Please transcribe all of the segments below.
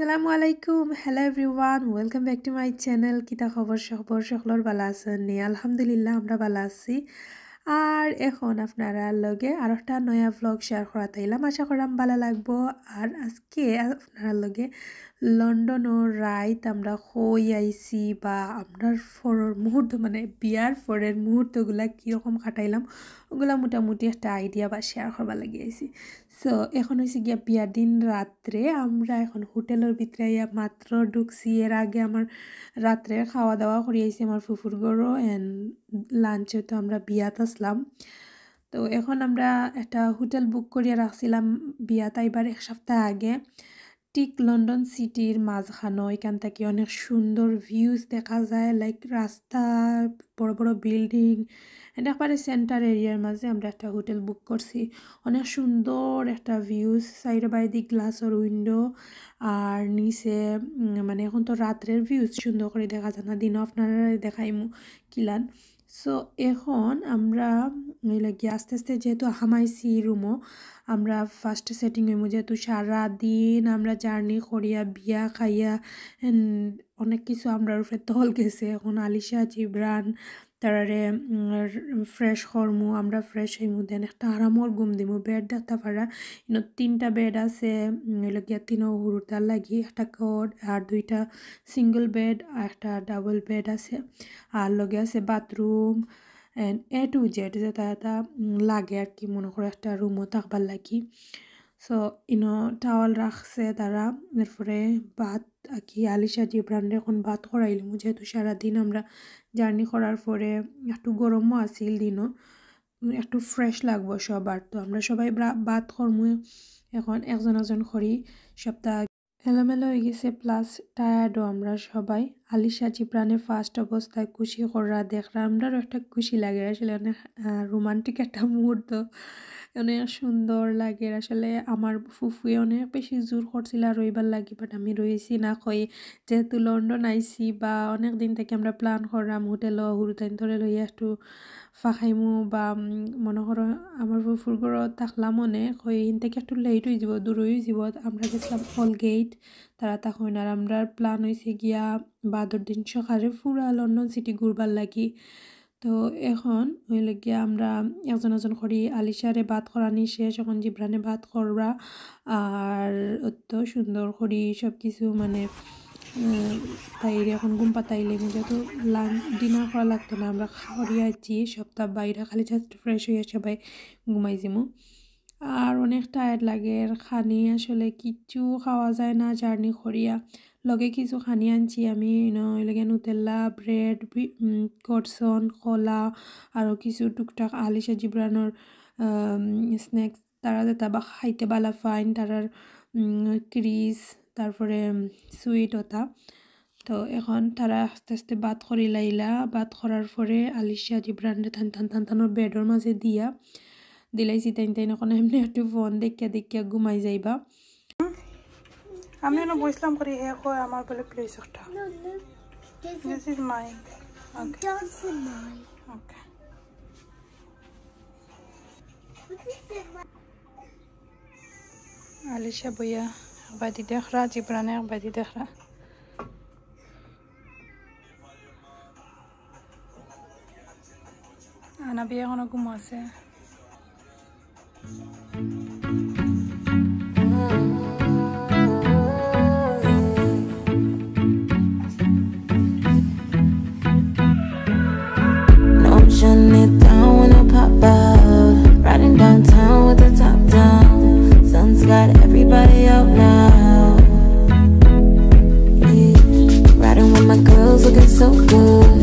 Assalamu alaikum. Hello everyone. Welcome back to my channel. Kita খবর সকলর ভালো আছেন নি? আলহামদুলিল্লাহ আমরা ভালো আছি। আর এখন আপনারা লগে আর একটা নয়া ব্লগ শেয়ার করা তাইলাম। আশা করাম ভালো লাগবো। আর আজকে আপনারা লগে লন্ডনের রাইত আমরা হই আইছি বা আমরার ফরের মুহূর্ত মানে বিয়ার ফরের মুহূর্তগুলা কীরকম কাটাইলাম ওগুলা মোটামুটি একটা আইডিয়া বা শেয়ার করবা লাগি আইছি। সো এখন হয়েছে গিয়া বিয়ার দিন রাত্রে আমরা এখন হোটেলের ভিতরে মাত্র ঢুকছি। এর আগে আমার রাত্রে খাওয়া দাওয়া করিয়েছি আমার ফুফুর গরো অ্যান্ড লাঞ্চে তো আমরা বিয়াত আসলাম। তো এখন আমরা একটা হোটেল বুক করিয়া রাখছিলাম বিয়াত আইবার এক সপ্তাহ আগে, ঠিক লন্ডন সিটির মাঝখানো। এখান থেকে অনেক সুন্দর ভিউজ দেখা যায়, লাইক রাস্তা, বড় বড় বিল্ডিং, একবারে সেন্টার এরিয়ার মাঝে আমরা একটা হোটেল বুক করছি। অনেক সুন্দর একটা ভিউজ, সাইডে বাইরে গ্লাসের উইন্ডো আর নিচে মানে এখন তো রাত্রের ভিউজ সুন্দর করে দেখা যায় না, দিনও আপনারা দেখাইমু কিলান। সো এখন আমরা গিয়ে আস্তে আস্তে যেহেতু হামাইছি রুমও, আমরা ফার্স্ট সেটিং হইমু যেহেতু সারা দিন আমরা জার্নি করিয়া বিয়া খাইয়া অনেক কিছু আমরা উপরে তল গেছে। এখন আলিশা জিব্রান তারারে ফ্রেশ করমু, আমরা ফ্রেশ হইমু, দেন একটা আরামর ঘুম দিমু। বেড দেখতে পারা ইনো 3টা বেড আছে, গিয়া 3 হুরুতার লাগি, একটা কট আর 2টা সিঙ্গল বেড আর একটা ডাবল বেড আছে। আর লগে আছে bathroom and A to Z যেটা এটা লাগে আর কি, মনে করো একটা রুমও থাকবার লাগি। সো ইনো টাওয়াল রাখছে তারা। এরপরে ভাত কি আলিশা জিব্রানরে এখন ভাত করাইলাম, যেহেতু সারাদিন আমরা জার্নি করার পরে একটু গরমও আসিল, দিনও একটু ফ্রেশ লাগবো সবার। তো আমরা সবাই ভাত করমু এখন একজন একজন করি। সপ্তাহ এলোমেলো হয়ে গেছে, প্লাস টায়ার্ডও আমরা সবাই। আলিশা জিব্রানে ফার্স্ট অবস্থায় খুশি করা দেখলাম, আমরাও একটা খুশি লাগে। আসলে অনেক রোমান্টিক একটা মুহূর্ত, অনেক সুন্দর লাগে। আসলে আমার ফুফুয়ে অনেক বেশি জোর করছিল রইবার লাগি, বাট আমি রয়েছি না কই, যেহেতু লন্ডন আইছি বা অনেক দিন থেকে আমরা প্ল্যান করলাম হোটেলও হুরুতাইন ধরে লইয়া একটু ফাঁকাইমু বা মনে করো আমার ফুফুর ঘরও থাকলাম মনে কই ইন থেকে একটু লেট হয়ে যাব, দূর হয়ে যাব। আমরা গেছিলাম অলগেট, তারা তখন আর আমরা প্ল্যান হয়েছে গিয়া বাদর দিন সকালে পুরা লন্ডন সিটি ঘুরবার লাগি। তো এখন হইলে গিয়া আমরা একজন একজন করি। আলিশারে ভাত করানি শেষ, এখন জিব্রানে ভাত করবা আর অত সুন্দর করি সব কিছু মানে তাইরে এখন ঘুম পাতাইলে যেহেতু ডিনার করা লাগতো না, আমরা খাওয়ারিয়া আছি সপ্তাহ বাইরে, খালি জাস্ট ফ্রেশ হইয়া সবাই ঘুমাই যাবো। আর অনেক টায়ার্ড লাগে খানি, আসলে কিচ্ছু খাওয়া যায় না জার্নি করিয়া। লগে কিছু খানি আনছি আমি, লগে নুতেল্লা, ব্রেড, কটসন, কলা আরও কিছু টুকটাক আলিশা জিব্রানোর স্ন্যাক্স তারা যেটা বা খাইতে বালা ফাইন, তারার ক্রিস, তারপরে সুইট ওটা। তো এখন তারা আস্তে আস্তে ভাত করি লাইলা। ভাত করার পরে আলিশা জিব্রানরে টান বেডর মাঝে দিলাইছি তাইন এখন এমনি একটু ফোন দেখিয়া ঘুমাই যাইবা। আমি বসলাম করি হে কয় আমার বলে প্লিজ একটা দিস ইজ মাই ওকে। আলিশা বইয়া বাদি দেখরা, জিব্রানে বাদি দেখরা। আনা বিয়ে এখনো ঘুমাছে। Shutting it down when I pop out. Riding downtown with the top down. Sun's got everybody out now. Yeah. Riding with my girls looking so good.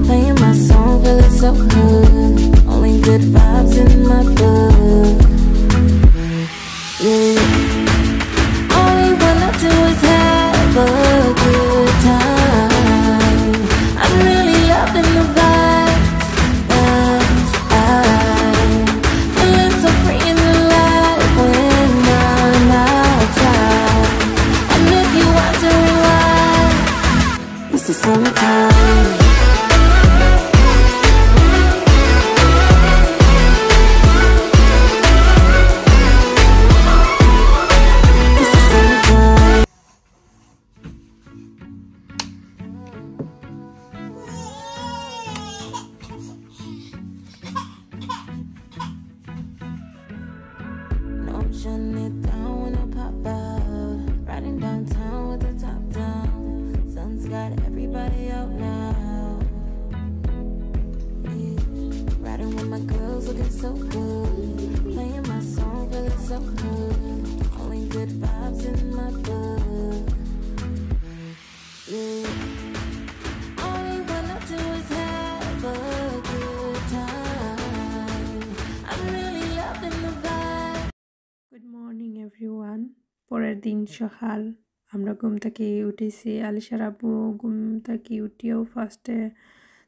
Playing my song, feeling so good. Only good vibes in my book. Yeah. All we wanna do is have a good time. I'm really loving the vibe. Summertime. shutting it down when I pop out. Riding downtown with the top down. Sun's got everybody out now. Yeah. Riding with my girls looking so good. Playing my song feeling so good. Only good vibes in my book. Yeah. All we wanna do is have a good time. I'm really loving the vibe. Good morning everyone. পরের দিন সকাল আমরা ঘুম থেকে উঠেছি। আলিশার আব্বু ঘুম থেকে উঠিয়েও ফার্স্টে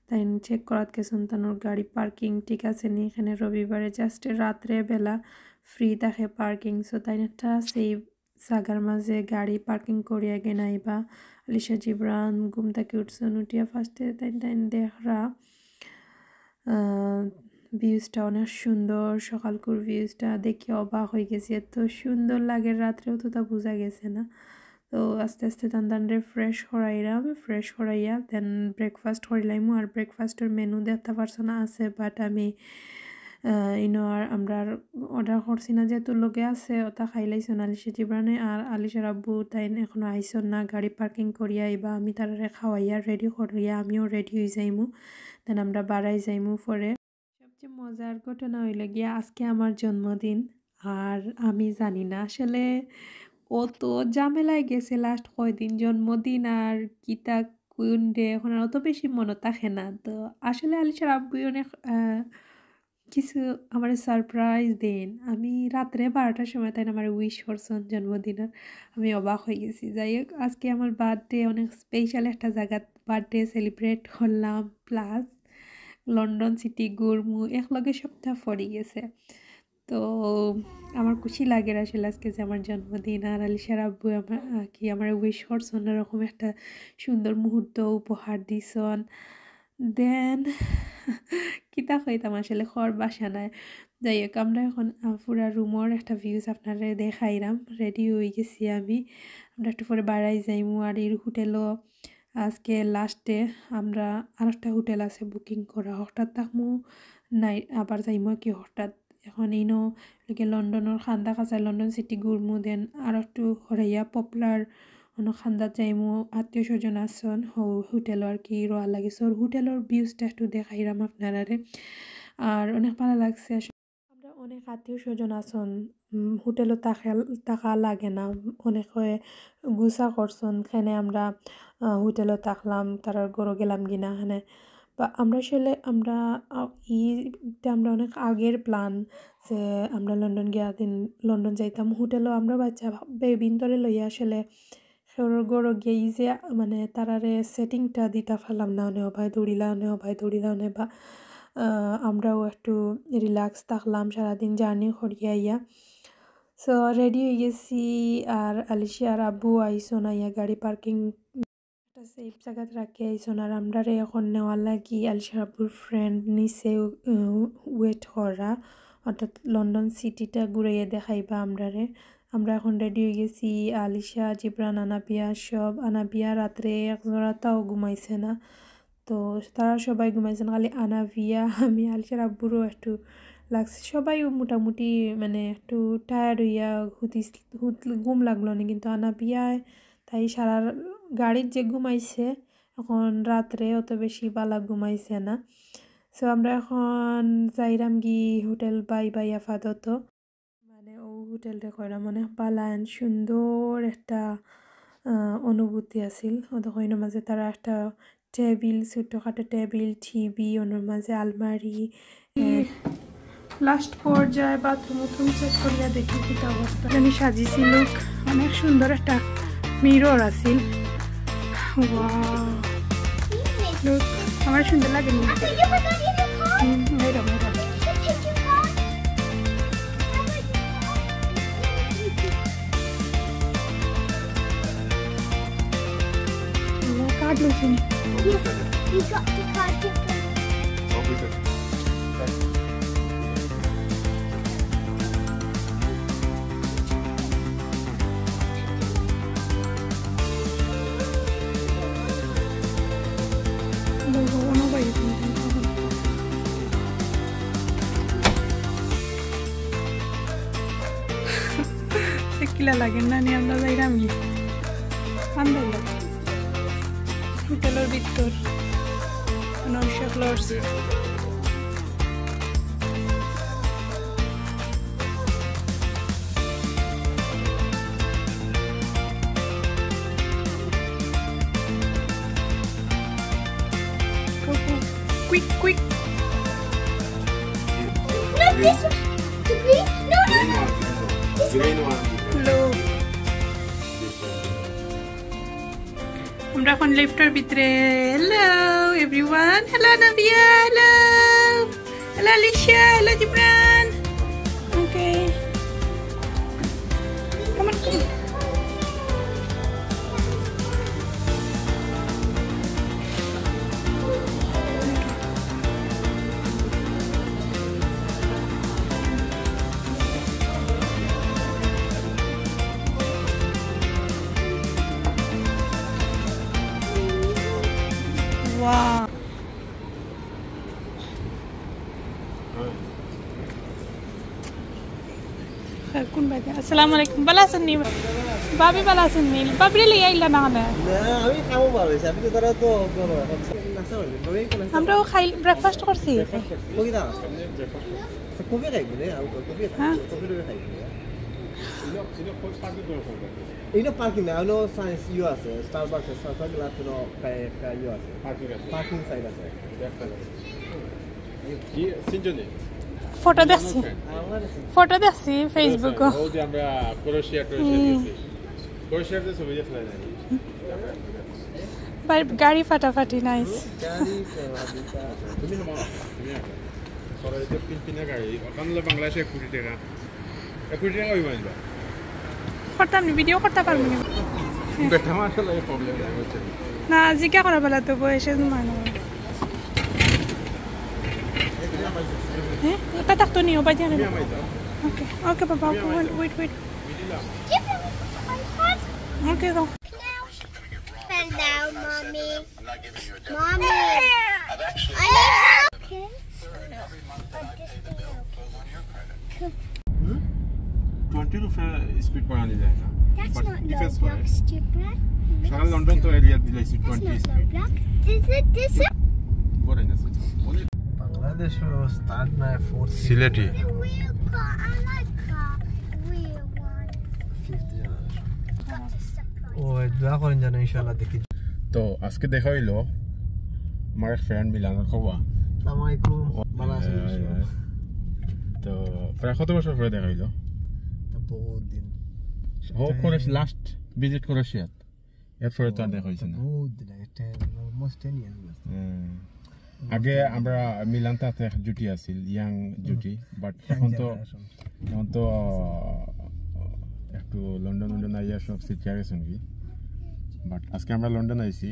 তাই চেক করাত গেছেন তানোর গাড়ি পার্কিং ঠিক আছে নি। এখানে রবিবারে জাস্ট রাত্রে বেলা ফ্রি থাকে পার্কিং, সো তাই একটা সেই জাগার মাঝে গাড়ি পার্কিং করিয়া গে নাইবা। আলিশা জিবরান ঘুম থেকে উঠছেন, উঠিয়া ফার্স্টে তাই তাই দেখরা ভিউজটা অনেক সুন্দর। সকালকুর ভিউজটা দেখে অবাক হয়ে গেছি, এত সুন্দর লাগে। রাত্রেও তো তা বোঝা গেছে না। তো আস্তে আস্তে তানরে ফ্রেশ করাইয়া দেন ব্রেকফাস্ট করিলাইমু। আর ব্রেকফাস্টের মেনু দেখতে পারছো না আছে, বাট আমি আর আমরা অর্ডার করছি না, যেহেতু লোকে আছে ওটা খাইলাইছন আলিশা জিবরানে আর আলিশার আব্বু। তাই এখনও আইসন না, গাড়ি পার্কিং করিয়া বা আমি তারা খাওয়াইয়া রেডি করিয়া আমিও রেডি হয়ে যাইমু। দেন আমরা বাড়াই যাইমু। পরে সবচেয়ে মজার ঘটনা হইল গিয়া আজকে আমার জন্মদিন। আর আমি জানি না আসলে ও তো ঝামেলায় গেছে লাস্ট কয়দিন জন্মদিন আর কিতা কোন ডে এখন আর অত বেশি মনে থাকে না। তো আসলে আলিশার আব্বু অনেক কিছু আমার সারপ্রাইজ দেন। আমি রাত্রে 12টার সময় তাই আমার উইশ করছেন জন্মদিনের। আমি অবাক হয়ে গেছি। যাই হোক, আজকে আমার বার্থডে অনেক স্পেশাল একটা জায়গা বার্থডে সেলিব্রেট করলাম, প্লাস লন্ডন সিটি ঘুরমু, একলগে সপ্তাহ পড়ে গেছে। তো আমার খুশি লাগে আসলে আজকে যে আমার জন্মদিন আর আলিশার আব্বু আমার উইশ করছেন, এরকম একটা সুন্দর মুহূর্ত উপহার দিছন। দেন কিতা হইতাম আসলে খর বাসা নাই। যাই হোক, আমরা এখন পুরা রুমের একটা ভিউজ আপনারা দেখাইলাম। রেডি হয়ে গেছি আমি, আমরা একটু পরে বাড়াই যাইমু। আর এই হোটেলও আজকে লাস্টে আমরা আর একটা হোটেল আছে বুকিং করা, হঠাৎ থাকমু নাই আবার যাইমু কি হঠাৎ। এখন ইনো লন্ডনের খান্দা কাছায় লন্ডন সিটি ঘুরমু। দেন আর একটু হরাইয়া পপুলার অন্য খান্দাত যাইমু, আত্মীয় স্বজন আসন হোটেল আর কি রোয়া লাগিছে। ওর হোটেলের ভিউজটা একটু দেখাইলাম আপনারারে। আর অনেক ভালো লাগছে। আমরা অনেক আত্মীয় স্বজন আসন, হোটেলও থাকা লাগে না, অনেক গুছা করছন। এখানে আমরা হোটেলও থাকলাম, তার গরো গেলাম কিনা এখানে। বা আমরা আসলে আমরা আমরা অনেক আগের প্ল্যান যে আমরা লন্ডন গিয়া দিন লন্ডন যাইতাম। হোটেলও আমরা বাচ্চা বেবিন্তরে লইয়া আসলে গরো গিয়ে যে মানে তারারে সেটিংটা দিতে পারলাম না। অনেক ভাই দৌড়িলা অনেক বা আমরাও একটু রিল্যাক্স থাকলাম সারাদিন জার্নি করিয়া ইয়া। সো রেডি হয়ে গেছি। আর আলিশা আর আব্বু আইসন, আইয়া গাড়ি পার্কিং একটা সেফ জায়গাতে রাখি আইসন। আর আমরা এখন নেওয়ার লাগি আলিশার আব্বুর ফ্রেন্ড নিচে ওয়েট করা, অর্থাৎ লন্ডন সিটিটা ঘুরাইয়া দেখাইবা আমরা এখন রেডি হয়ে গেছি। আলিশা জিবরান আনাবিয়া রাত্রে একজোড়াটাও ঘুমাইছে না। তো তারা সবাই ঘুমাইছেন, খালি আনাবিয়া আমি আলিশার আব্বুরও একটু লাগছে। সবাই মোটামুটি মানে একটু টায়ার্ড হইয়া ঘুম লাগলো না, কিন্তু আনাবিয়ায় তাই সারা গাড়ির যে ঘুমাইছে এখন রাত্রে অত বেশি বালা ঘুমাইছে না। সো আমরা এখন যাইরাম গি হোটেল বাই আপাতত, মানে ও হোটেলটা কইরা মানে বালান সুন্দর একটা অনুভূতি আছিল। ওদের কইনের মাঝে তারা একটা টেবিল, ছোট্টখাটো টেবিল, টিভি, ওনার মাঝে আলমারি। লাস্ট পর্যায়ে বাথরুম চেক করিয়া দেখি কিটা অবস্থা জানি সাজিছিল। অনেক সুন্দর একটা মিরর আছিল। আমার সুন্দর লাগে card লইছেন। You got the card to কিলা লাগে না নি আমরা যাইরাম কি আন্দাই লাগে হোটেলের ভিতর নয়শো floors quick quick No, this one. The green? No, no, no. Green one. hello আমরা এখন লিফটের ভিতরে hello everyone hello Nadia hello hello Alicia hello Jumon okay come on wow কোন বাজে আসসালামু আলাইকুম বালা সুন্নি ভাবি বালা সুন্নি বাবরি লই আইলা না না আমি খাবো ভালোইছি আমি তো তারা তো নাস্তা করবি নবী কোন আমরাও খাই ব্রেকফাস্ট করছি কই দাও কফি খাইবি রে আর কফি হ্যাঁ কফি রে খাইবি You know, parking na ano science you আছে Starbucks Starbucks la no ka you আছে parking side আছে Sylheti. ফটো দেখছি ফটো দেখছি ফেসবুক ওই আমরা ক্রোয়েশিয়াতে গেছি ক্রোয়েশিয়াতে ছবি দেখলাম বাই গাড়ি ফাটাফাটি নাইস গাড়ি ফাটা তুমি না সরে যে পিন গাড়ি ওখানে বাংলাদেশে 1 কোটি টাকা 1 কোটি টাকা হইবা না করতাম নি ভিডিও করতে পারবো না বেটা মাশাআল্লাহ এই প্রবলেম হচ্ছে না জিজ্ঞা করা বলা তো বয়সে মানে হ্যাঁ এটা তো নিও বাজে না ওকে ওকে বাবা wait Give me my heart. Okay go Hello, mommy. Mommy. I need help. Okay. Hmm? 20 रुपए स्पीड पर आने जाएगा That's But not defense low for block, it. stupid. सारा लंदन तो एरिया दिलाइছি That's 20 not speed low block. Is it this? বড় না বাংলাদেশের স্টার্ট না 4 Sylheti The wheel car. I like that wheel one. 5th generation That's a surprise. ও দোয়া করেন যেন ইনশাআল্লাহ দেখি তো আজকে দেখা হইলো আমার এক ফ্রেন্ড মিলানোর খবর আসসালামু আলাইকুম ভালো আছেন তো প্রায় কত বছর পরে দেখা হইলো বহুত দিন ও করে লাস্ট ভিজিট ক্রোয়েশিয়া এরপরে তো আর দেখা হইছে না বহুত দিন 10 অলমোস্ট 10 ইয়ার্স আগে আমরা মিলানটাতে জুটি আছিল ইয়াং জুটি বাট এখন তো একটু লন্ডন আইয়া সব শিখে গেছেন কি বাট আজকে আমরা লন্ডন আইছি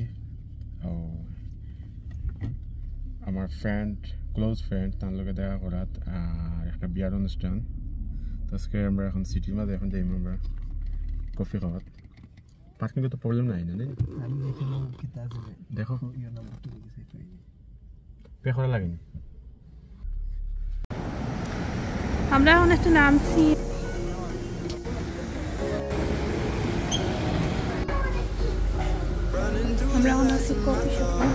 আমার ফ্রেন্ড ক্লোজ ফ্রেন্ড তার লগে দেখা করাত আর একটা বিয়ার অনুষ্ঠান তো আজকে আমরা এখন সিটির মাঝে এখন যাইম আমরা কফি খাওয়াত পার্কিং তো প্রবলেম নাই না আমি দেখিলাম কিতা আছে দেখো ইয়া নাম্বার 2 গেছে পে করা লাগেনি আমরা এখন একটা নামছি আমরা এখন আছি কফি শপে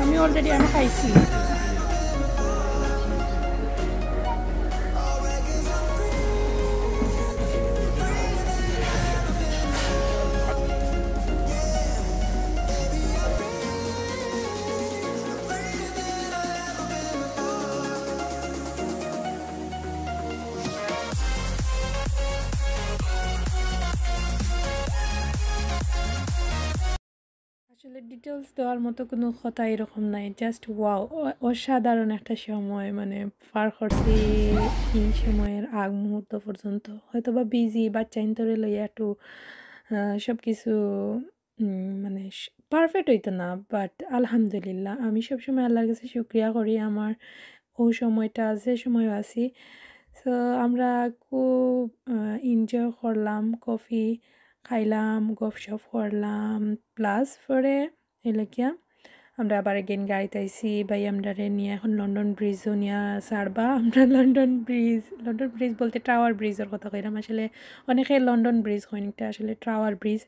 আমি অলরেডি আমি খাইছি আসলে ডিটেলস দেওয়ার মতো কোনো কথা এরকম নাই, জাস্ট ওয়াও, অসাধারণ একটা সময় মানে পার করছি এই সময়ের আগ মুহূর্ত পর্যন্ত। হয়তো বা বিজি বাচ্চা ইন্তরে লইয়া একটু সব কিছু মানে পারফেক্ট হইতো না, বাট আলহামদুলিল্লাহ আমি সবসময় আল্লাহর কাছে শুক্রিয়া করি আমার ও সময়টা যে সময় আছি। সো আমরা খুব এনজয় করলাম, কফি খাইলাম, গপশপ করলাম, প্লাস পরে এলাকিয়া আমরা আবার এগেন গাড়িতে আইসি ভাই আমরা নিয়ে এখন লন্ডন ব্রিজও নিয়ে ছাড়বা। আমরা লন্ডন ব্রিজ বলতে টাওয়ার ব্রিজের কথা কইলাম, আসলে অনেকে লন্ডন ব্রিজ হয় না, আসলে টাওয়ার ব্রিজ।